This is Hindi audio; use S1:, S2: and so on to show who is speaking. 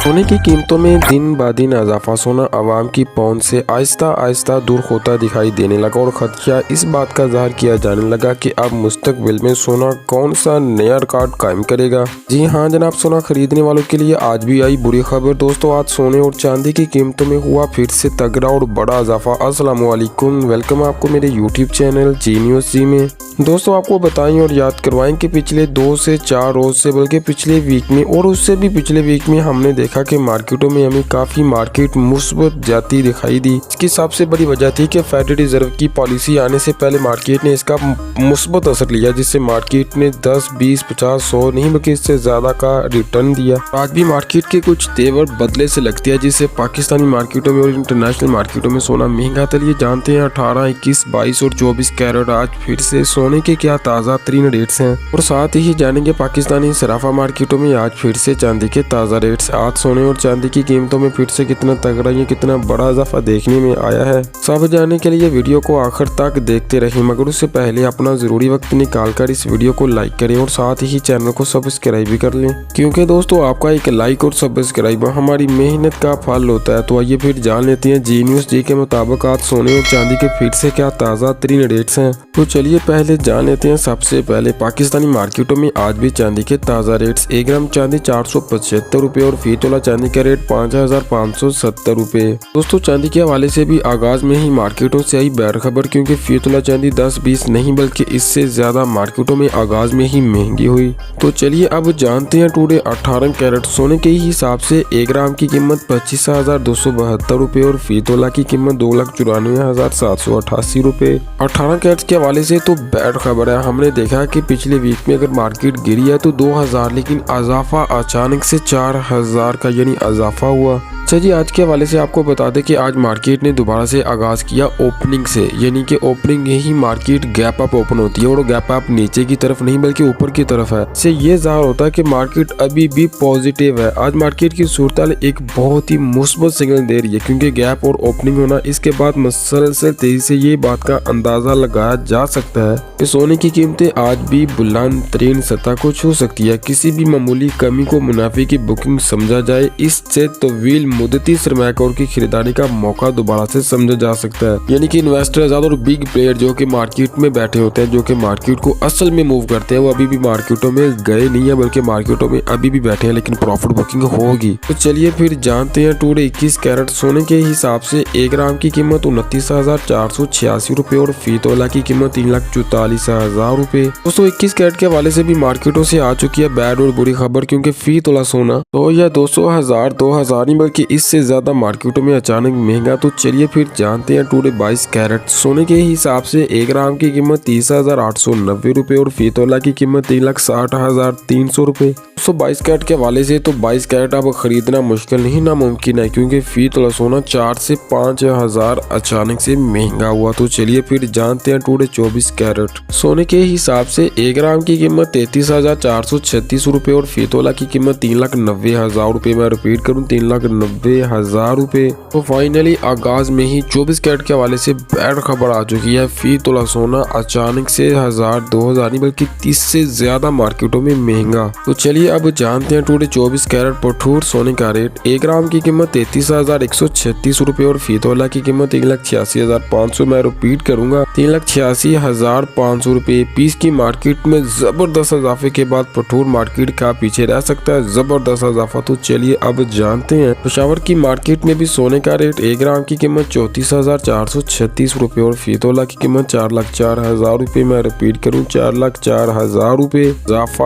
S1: सोने की कीमतों में दिन ब दिन इजाफा, सोना आवाम की पहुंच से आहिस्ता आहिस्ता दूर होता दिखाई देने लगा और खदशा इस बात का ज़ाहिर किया जाने लगा कि अब मुस्तकबिल में सोना कौन सा नया रिकॉर्ड कायम करेगा। जी हाँ जनाब, सोना खरीदने वालों के लिए आज भी आई बुरी खबर। दोस्तों, आज सोने और चांदी की कीमतों में हुआ फिर से तगड़ा और बड़ा इजाफा। अस्सलाम वालेकुम, वेलकम आपको मेरे यूट्यूब चैनल जी न्यूज़ जी में। दोस्तों, आपको बताएं और याद करवाएं कि पिछले 2 से 4 रोज से बल्कि पिछले वीक में और उससे भी पिछले वीक में हमने देखा कि मार्केटों में हमें काफी मार्केट मुस्बत जाती दिखाई दी। इसकी सबसे बड़ी वजह थी कि फेडरल रिजर्व की पॉलिसी आने से पहले मार्केट ने इसका मुस्बत असर लिया, जिससे मार्केट ने 10, 20, 50, 100 नहीं बल्कि इससे ज्यादा का रिटर्न दिया। आज भी मार्केट के कुछ तेवर बदले से लगती है, जिससे पाकिस्तानी मार्केटों में और इंटरनेशनल मार्केटों में सोना महंगा। चलिए जानते हैं 18, 21, 22 और 24 कैरेट आज फिर से सोने के क्या ताज़ा तरीन रेट्स हैं, और साथ ही जानेंगे पाकिस्तानी सराफा मार्केटों में आज फिर से चांदी के ताज़ा रेट्स। आज सोने और चांदी की कीमतों में फिर से कितना तगड़ा या कितना बड़ा इजाफा देखने में आया है। सब जानने के लिए वीडियो को आखिर तक देखते रहें, मगर उससे पहले अपना जरूरी वक्त निकाल कर इस वीडियो को लाइक करें और साथ ही चैनल को सब्सक्राइब भी कर लें, क्योंकि दोस्तों आपका एक लाइक और सब्सक्राइब हमारी मेहनत का फल होता है। तो आइए फिर जान लेते हैं जी न्यूज़ जी के मुताबिक आज सोने और चांदी के फिर से क्या ताज़ा तरीन रेट्स हैं। तो चलिए पहले जान लेते हैं। सबसे पहले पाकिस्तानी मार्केटों में आज भी चांदी के ताज़ा रेट्स। 1 ग्राम चांदी 475 रुपए और फी तोला चांदी का रेट 5570 रुपए। दोस्तों, चांदी के हवाले से भी आगाज में ही मार्केटों से आई बैर खबर, क्योंकि फी तोला चांदी 10-20 नहीं बल्कि इससे ज्यादा मार्केटों में आगाज में ही महंगी हुई। तो चलिए अब जानते हैं टुडे 18 कैरेट सोने के ही हिसाब से 1 ग्राम की कीमत 25,272 रुपए और फी तोला की कीमत 2,94,788 रुपए। 18 कैरेट के हवाले से तो बैड खबर है। हमने देखा कि पिछले वीक में अगर मार्केट गिरी है तो 2000, लेकिन इजाफा अचानक से 4000 का यानी इजाफा हुआ। चलिए आज के हवाले से आपको बता दें कि आज मार्केट ने दोबारा से आगाज किया ओपनिंग से, यानी कि ओपनिंग ही मार्केट गैप अप ओपन होती है और गैप अप नीचे की तरफ नहीं बल्कि ऊपर की तरफ है। इससे ये जाहिर होता है कि मार्केट अभी भी पॉजिटिव है। आज मार्केट की सूरत एक बहुत ही मुस्बत सिग्नल दे रही है, क्योंकि गैप और ओपनिंग होना, इसके बाद मुसलसल तेजी से ये बात का अंदाजा लगाया जा सकता है कि सोने की कीमतें आज भी बुलंद तरीन सतह को छू सकती है। किसी भी मामूली कमी को मुनाफे की बुकिंग समझा जाए, इससे तवील मुद्दती सरमायाकार की खरीदारी का मौका दोबारा से समझा जा सकता है। यानी कि इन्वेस्टर्स और बिग प्लेयर जो कि मार्केट में बैठे होते हैं, जो कि मार्केट को असल में मूव करते हैं, वो अभी भी मार्केटों में गए नहीं है बल्कि मार्केटों में अभी भी बैठे हैं, लेकिन प्रॉफिट बुकिंग होगी। तो चलिए फिर जानते हैं टुडे 21 कैरेट सोने के हिसाब से 1 ग्राम की कीमत 29,486 रुपए और फी तोला की कीमत 3,44,000 रुपए। दोस्तों, 21 कैरेट के हवाले से भी मार्केटों से आ चुकी है बैड और बुरी खबर, क्योंकि फी तोला सोना तो यह 200,000 2000 नहीं बल्कि इससे ज्यादा मार्केटों में अचानक महंगा। तो चलिए फिर जानते हैं टुडे 22 कैरेट सोने के हिसाब से 1 ग्राम की कीमत 30,890 रुपए और फी तोला की कीमत 3,60,300 रुपए। 22 कैरेट के हवाले से तो 22 कैरेट अब खरीदना मुश्किल नहीं नामुमकिन है, क्योंकि फी तोला सोना 4 से 5,000 अचानक से महंगा हुआ। तो चलिए फिर जानते हैं टुडे 24 कैरेट सोने के हिसाब से 1 ग्राम की कीमत 33,436 रुपए और फी तोला की कीमत 3,90,000 रुपए। मैं रिपीट करूं 3,90,000 रुपए। तो फाइनली आगाज में ही 24 कैरेट के हवाले से बैड खबर आ चुकी है। फी तोला सोना अचानक से 1000-2000 नहीं बल्कि 30 से ज्यादा मार्केटों में महंगा। तो चलिए अब जानते हैं टुडे 24 कैरेट पठूर सोने का रेट। 1 ग्राम की कीमत 33,136 रुपए और फी तोला की कीमत 3,86,500। मैं रिपीट करूंगा 3,86,500 रुपए। पीस की मार्केट में जबरदस्त इजाफे के बाद पठूर मार्केट का पीछे रह सकता है, जबरदस्त इजाफा। तो चलिए अब जानते हैं पेशावर की मार्केट में भी सोने का रेट। 1 ग्राम की कीमत 34,436 रुपए और फी तोला की कीमत 4,04,000 रुपए। मैं रिपीट करूं 4,04,000 रुपए। इजाफा